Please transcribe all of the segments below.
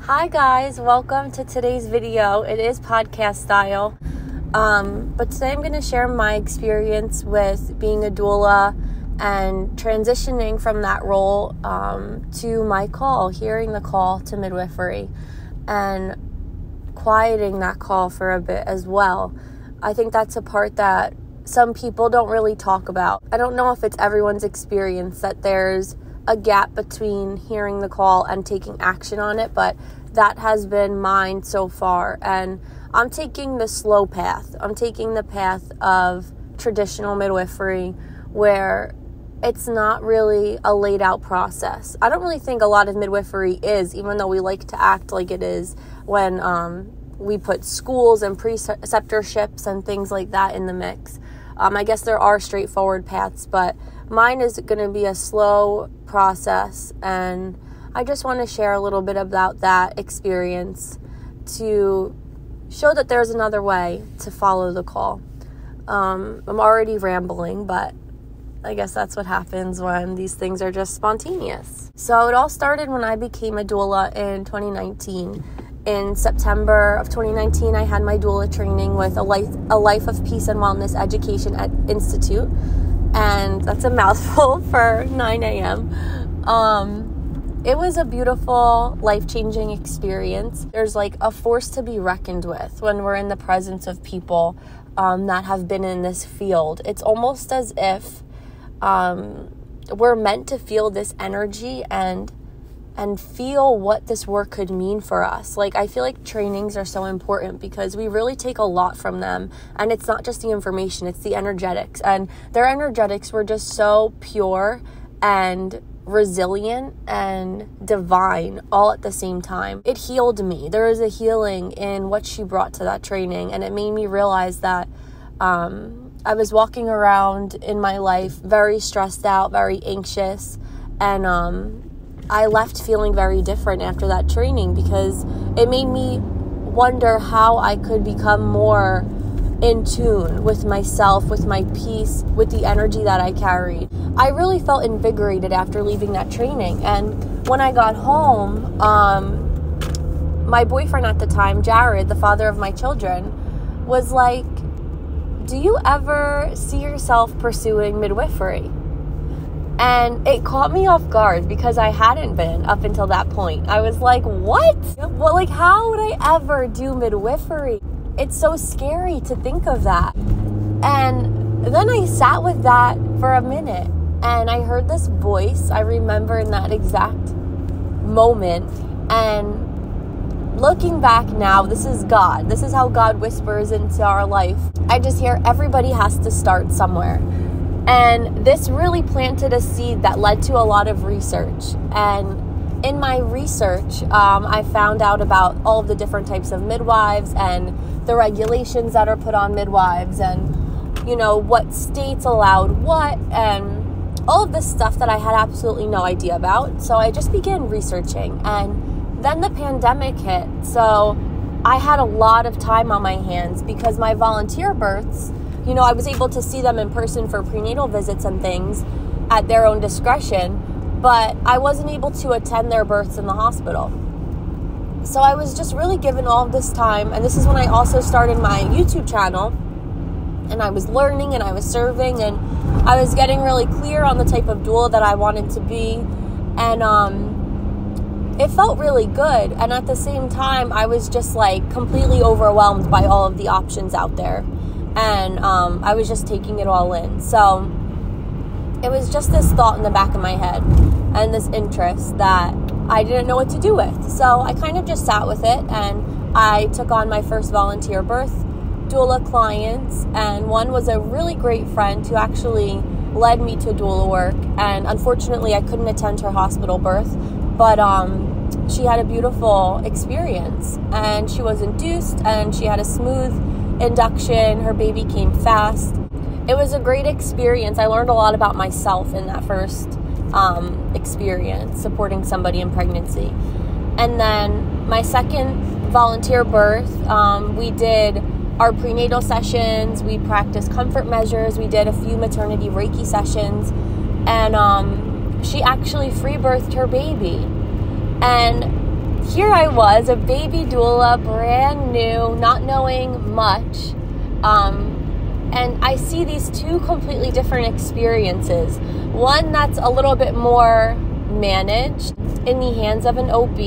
Hi guys, welcome to today's video. It is podcast style, but today I'm going to share my experience with being a doula and transitioning from that role to my call, hearing the call to midwifery and quieting that call for a bit as well. I think that's a part that some people don't really talk about. I don't know if it's everyone's experience that there's a gap between hearing the call and taking action on it, but that has been mine so far, and I'm taking the slow path. I'm taking the path of traditional midwifery, where it's not really a laid out process. I don't really think a lot of midwifery is, even though we like to act like it is when we put schools and preceptorships and things like that in the mix. I guess there are straightforward paths, but mine is going to be a slow process, and I just want to share a little bit about that experience to show that there's another way to follow the call. I'm already rambling, but I guess that's what happens when these things are just spontaneous. So it all started when I became a doula in 2019. In September of 2019, I had my doula training with a Life of Peace and Wellness Education Institute, and that's a mouthful for 9 a.m. It was a beautiful, life-changing experience. There's like a force to be reckoned with when we're in the presence of people that have been in this field. It's almost as if we're meant to feel this energy and feel what this work could mean for us. Like, I feel like trainings are so important because we really take a lot from them. And it's not just the information, it's the energetics. And their energetics were just so pure and resilient and divine all at the same time. It healed me. There was a healing in what she brought to that training. And it made me realize that I was walking around in my life very stressed out, very anxious. And I left feeling very different after that training because it made me wonder how I could become more in tune with myself, with my peace, with the energy that I carried. I really felt invigorated after leaving that training. And when I got home, my boyfriend at the time, Jared, the father of my children, was like, "Do you ever see yourself pursuing midwifery?" And it caught me off guard because I hadn't been up until that point. I was like, what? Well, like, how would I ever do midwifery? It's so scary to think of that. And then I sat with that for a minute and I heard this voice. I remember in that exact moment. And looking back now, this is God. This is how God whispers into our life. I just hear everybody has to start somewhere. And this really planted a seed that led to a lot of research. And in my research, I found out about all of the different types of midwives and the regulations that are put on midwives and, you know, what states allowed what and all of this stuff that I had absolutely no idea about. So I just began researching. And then the pandemic hit. So I had a lot of time on my hands because my volunteer births, you know, I was able to see them in person for prenatal visits and things at their own discretion, but I wasn't able to attend their births in the hospital. So I was just really given all of this time, and this is when I also started my YouTube channel, and I was learning and I was serving, and I was getting really clear on the type of doula that I wanted to be, and it felt really good, and at the same time, I was just like completely overwhelmed by all of the options out there. And I was just taking it all in. So it was just this thought in the back of my head and this interest that I didn't know what to do with. So I kind of just sat with it, and I took on my first volunteer birth doula clients. And one was a really great friend who actually led me to doula work. And unfortunately, I couldn't attend her hospital birth, but she had a beautiful experience. And she was induced, and she had a smooth induction. Her baby came fast. It was a great experience. I learned a lot about myself in that first experience supporting somebody in pregnancy. And then my second volunteer birth, we did our prenatal sessions, we practiced comfort measures, we did a few maternity Reiki sessions, and she actually free birthed her baby. And here I was, a baby doula, brand new, not knowing much. And I see these two completely different experiences. One that's a little bit more managed in the hands of an OB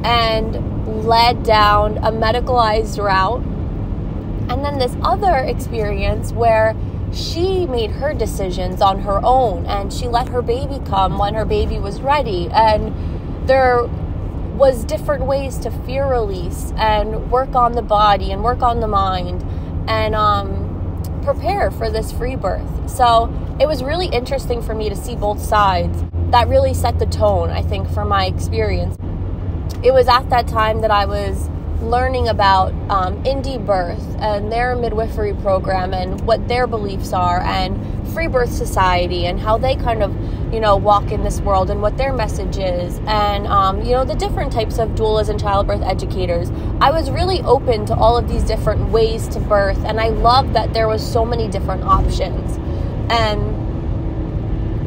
and led down a medicalized route. And then this other experience where she made her decisions on her own and she let her baby come when her baby was ready. And there was different ways to fear release and work on the body and work on the mind and prepare for this free birth. So it was really interesting for me to see both sides. That really set the tone, I think, for my experience. It was at that time that I was learning about Indie Birth and their midwifery program and what their beliefs are, and Free Birth Society and how they kind of, walk in this world and what their message is, and, the different types of doulas and childbirth educators. I was really open to all of these different ways to birth, and I loved that there was so many different options. And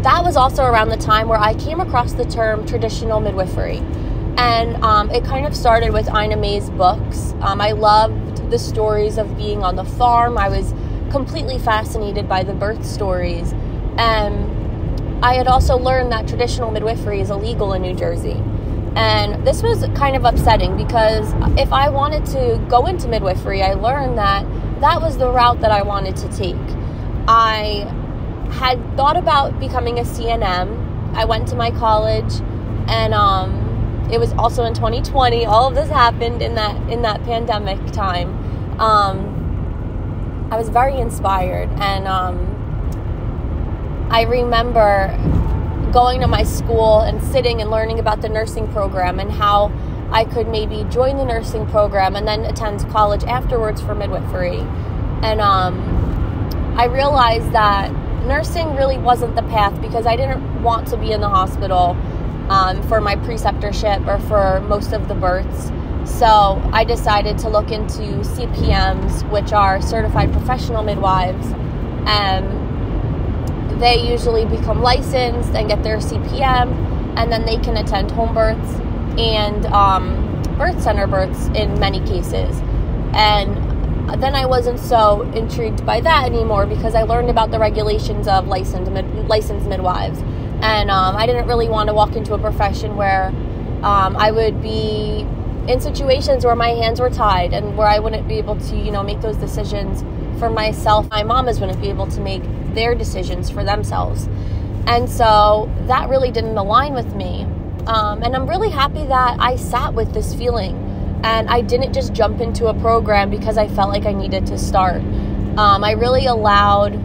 that was also around the time where I came across the term traditional midwifery. And it kind of started with Ina May's books. I loved the stories of being on the farm. I was completely fascinated by the birth stories. And I had also learned that traditional midwifery is illegal in New Jersey. And this was kind of upsetting because if I wanted to go into midwifery, I learned that that was the route that I wanted to take. I had thought about becoming a CNM. I went to my college, and it was also in 2020. All of this happened in that pandemic time. I was very inspired, and I remember going to my school and sitting and learning about the nursing program and how I could maybe join the nursing program and then attend college afterwards for midwifery. And I realized that nursing really wasn't the path because I didn't want to be in the hospital for my preceptorship or for most of the births. So I decided to look into CPMs, which are certified professional midwives, and they usually become licensed and get their CPM, and then they can attend home births and birth center births in many cases. And then I wasn't so intrigued by that anymore because I learned about the regulations of licensed midwives. And I didn't really want to walk into a profession where I would be in situations where my hands were tied and where I wouldn't be able to, make those decisions for myself. My mamas wouldn't be able to make their decisions for themselves. And so that really didn't align with me. And I'm really happy that I sat with this feeling and I didn't just jump into a program because I felt like I needed to start. I really allowed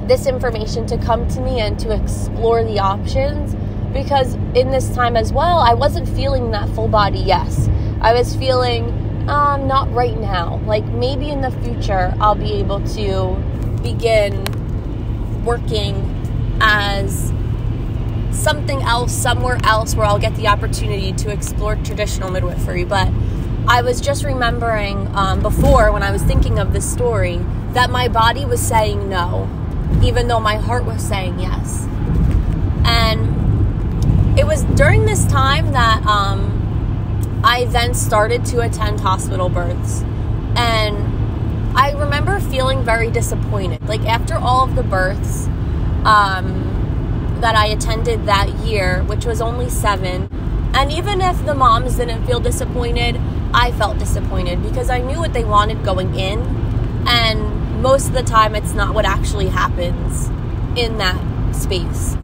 this information to come to me and to explore the options, because in this time as well, I wasn't feeling that full body yes. I was feeling, not right now. Like maybe in the future, I'll be able to begin working as something else, somewhere else where I'll get the opportunity to explore traditional midwifery. But I was just remembering before when I was thinking of this story that my body was saying no, even though my heart was saying yes. And it was during this time that I then started to attend hospital births. And I remember feeling very disappointed. Like after all of the births that I attended that year, which was only 7, and even if the moms didn't feel disappointed, I felt disappointed because I knew what they wanted going in, and most of the time it's not what actually happens in that space.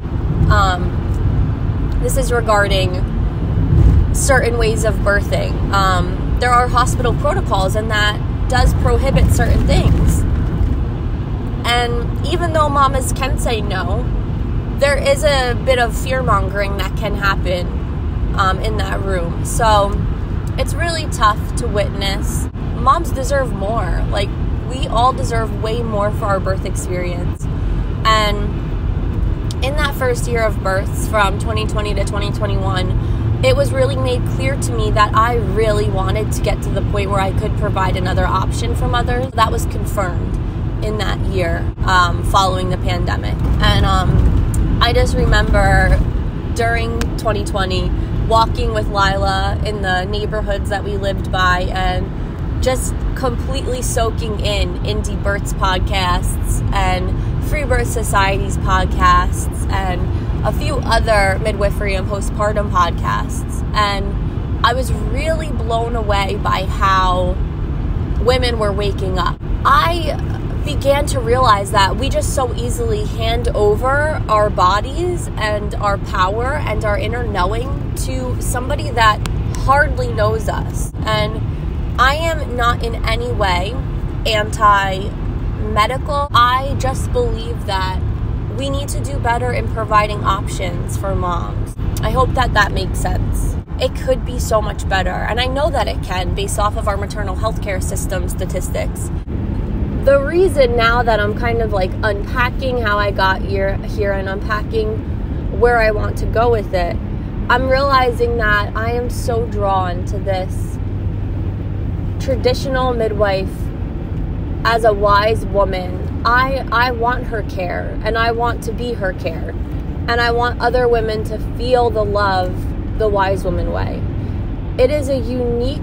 This is regarding certain ways of birthing. There are hospital protocols, and that does prohibit certain things. And even though mamas can say no, there is a bit of fear-mongering that can happen in that room. So it's really tough to witness. Moms deserve more. Like, we all deserve way more for our birth experience. And in that first year of births from 2020 to 2021, it was really made clear to me that I really wanted to get to the point where I could provide another option for mothers. That was confirmed in that year following the pandemic. And I just remember during 2020 walking with Lila in the neighborhoods that we lived by and just completely soaking in Indie Births podcasts and Free Birth Society's podcasts and a few other midwifery and postpartum podcasts. And I was really blown away by how women were waking up. I began to realize that we just so easily hand over our bodies and our power and our inner knowing to somebody that hardly knows us. And I am not in any way anti-medical. I just believe that we need to do better in providing options for moms. I hope that makes sense. It could be so much better, and I know that it can based off of our maternal health care system statistics. The reason now that I'm kind of like unpacking how I got here and unpacking where I want to go with it, I'm realizing that I am so drawn to this traditional midwife as a wise woman. I want her care, and I want to be her care, and I want other women to feel the love the wise woman way. It is a unique,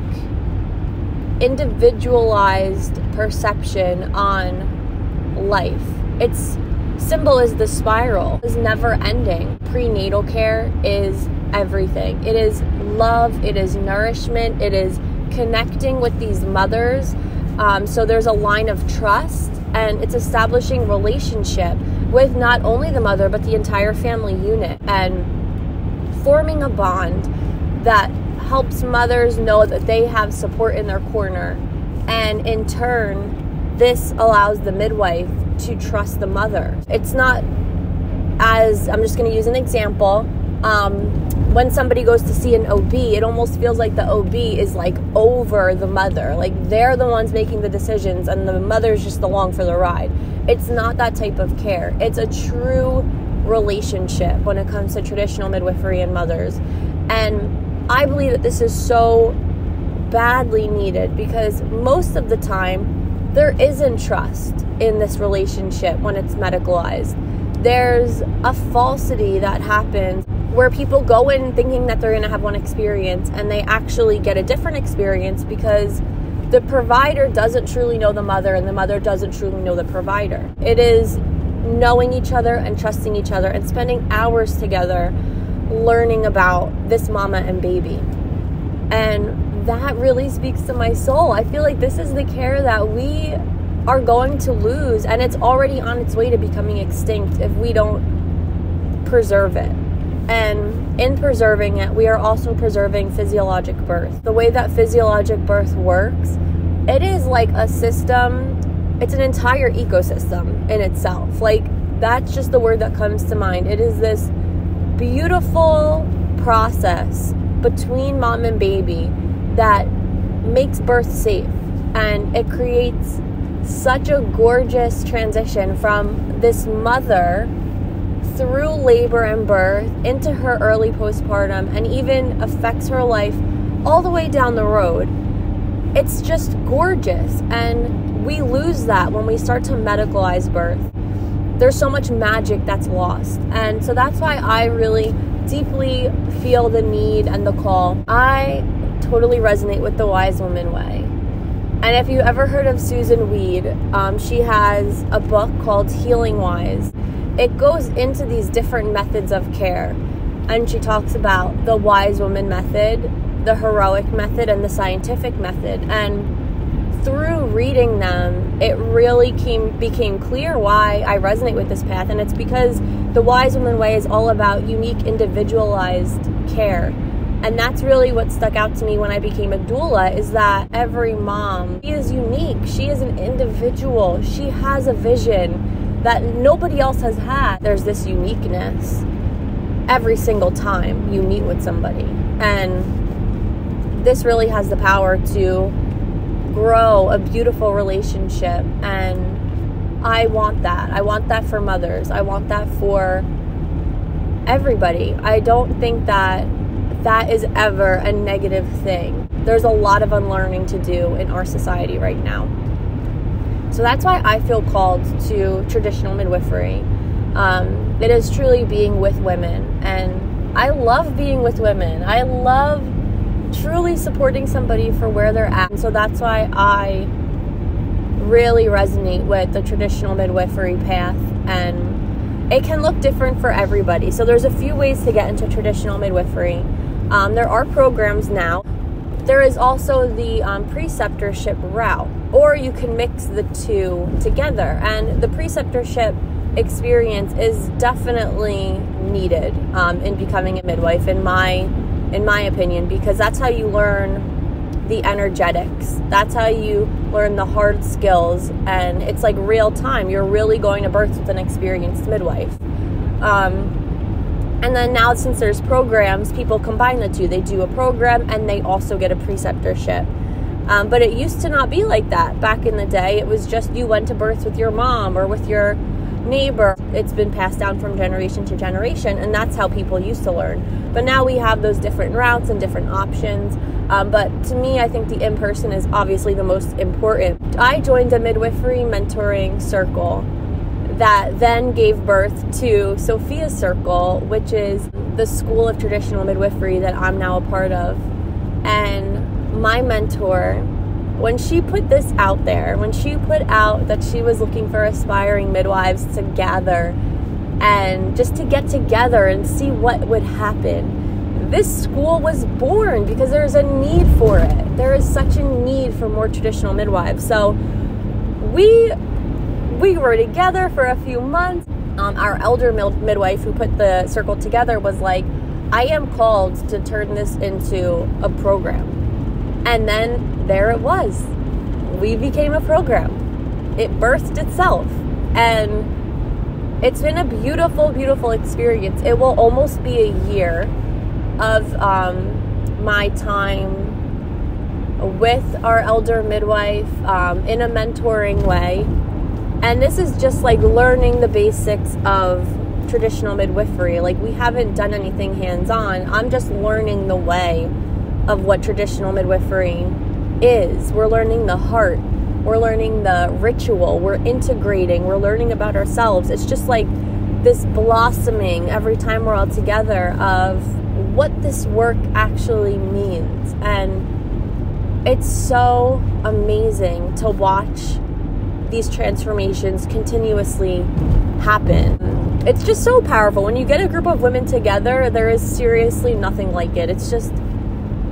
individualized perception on life. Its symbol is the spiral. It's never ending. Prenatal care is everything. It is love, it is nourishment, it is connecting with these mothers. So there's a line of trust, and it's establishing relationship with not only the mother, but the entire family unit, and forming a bond that helps mothers know that they have support in their corner. And in turn, this allows the midwife to trust the mother. It's not, as I'm just going to use an example, when somebody goes to see an OB, it almost feels like the OB is like over the mother. Like they're the ones making the decisions and the mother's just along for the ride. It's not that type of care. It's a true relationship when it comes to traditional midwifery and mothers. And I believe that this is so badly needed because most of the time there isn't trust in this relationship when it's medicalized. There's a falsity that happens where people go in thinking that they're going to have one experience and they actually get a different experience because the provider doesn't truly know the mother and the mother doesn't truly know the provider. It is knowing each other and trusting each other and spending hours together learning about this mama and baby. And that really speaks to my soul. I feel like this is the care that we are going to lose, and it's already on its way to becoming extinct if we don't preserve it. And in preserving it, we are also preserving physiologic birth. The way that physiologic birth works, it is like a system. It's an entire ecosystem in itself. Like, that's just the word that comes to mind. It is this beautiful process between mom and baby that makes birth safe, and it creates such a gorgeous transition from this mother through labor and birth into her early postpartum, and even affects her life all the way down the road. It's just gorgeous, and we lose that when we start to medicalize birth. There's so much magic that's lost, and so that's why I really deeply feel the need and the call. I totally resonate with the wise woman way. And if you ever heard of Susan Weed, she has a book called Healing Wise. It goes into these different methods of care, and she talks about the wise woman method, the heroic method, and the scientific method. And through reading them, it really became clear why I resonate with this path. And it's because the wise woman way is all about unique, individualized care. And that's really what stuck out to me when I became a doula, is that every mom, she is unique. She is an individual. She has a vision that nobody else has had. There's this uniqueness every single time you meet with somebody. And this really has the power to grow a beautiful relationship. And I want that. I want that for mothers. I want that for everybody. I don't think that is ever a negative thing. There's a lot of unlearning to do in our society right now. So that's why I feel called to traditional midwifery. It is truly being with women and I love being with women. I love truly supporting somebody for where they're at. And so that's why I really resonate with the traditional midwifery path, and it can look different for everybody. So there's a few ways to get into traditional midwifery. There are programs now. There is also the preceptorship route, or you can mix the two together. And the preceptorship experience is definitely needed in becoming a midwife, in my opinion, because that's how you learn the energetics. That's how you learn the hard skills, and it's like real time. You're really going to birth with an experienced midwife. And then now, since there's programs, people combine the two. They do a program and they also get a preceptorship. But it used to not be like that. Back in the day, it was just you went to birth with your mom or with your neighbor. It's been passed down from generation to generation, and that's how people used to learn. But now we have those different routes and different options. But to me, I think the in-person is obviously the most important. I joined a midwifery mentoring circle that then gave birth to Sophia's Circle, which is the school of traditional midwifery that I'm now a part of. And my mentor, when she put this out there, when she put out that she was looking for aspiring midwives to gather and just to get together and see what would happen, this school was born because there's a need for it. There is such a need for more traditional midwives. So we were together for a few months. Our elder midwife who put the circle together was like, I am called to turn this into a program. And then there it was. We became a program. It birthed itself. And it's been a beautiful, beautiful experience. It will almost be a year of my time with our elder midwife in a mentoring way. And this is just like learning the basics of traditional midwifery. Like, we haven't done anything hands-on. I'm just learning the way of what traditional midwifery is. We're learning the heart. We're learning the ritual. We're integrating. We're learning about ourselves. It's just like this blossoming every time we're all together of what this work actually means. And it's so amazing to watch these transformations continuously happen. It's just so powerful. When you get a group of women together, there is seriously nothing like it. It's just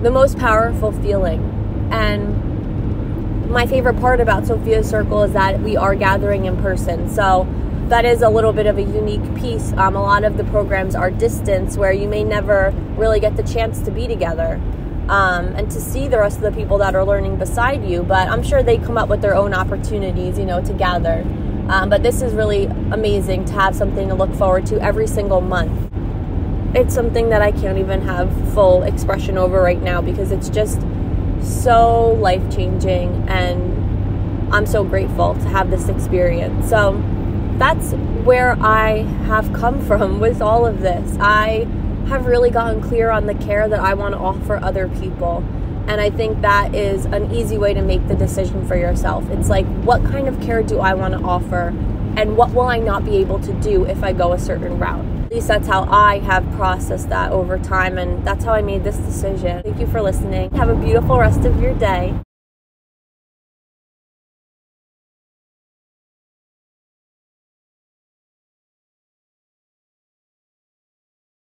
the most powerful feeling. And my favorite part about Sophia's Circle is that we are gathering in person. So that is a little bit of a unique piece. A lot of the programs are distance, where you may never really get the chance to be together. And to see the rest of the people that are learning beside you. But I'm sure they come up with their own opportunities, to gather. But this is really amazing to have something to look forward to every single month. It's something that I can't even have full expression over right now, because it's just so life-changing, and I'm so grateful to have this experience. So that's where I have come from with all of this. I have really gotten clear on the care that I want to offer other people. And I think that is an easy way to make the decision for yourself. It's like, what kind of care do I want to offer? And what will I not be able to do if I go a certain route? At least that's how I have processed that over time. And that's how I made this decision. Thank you for listening. Have a beautiful rest of your day.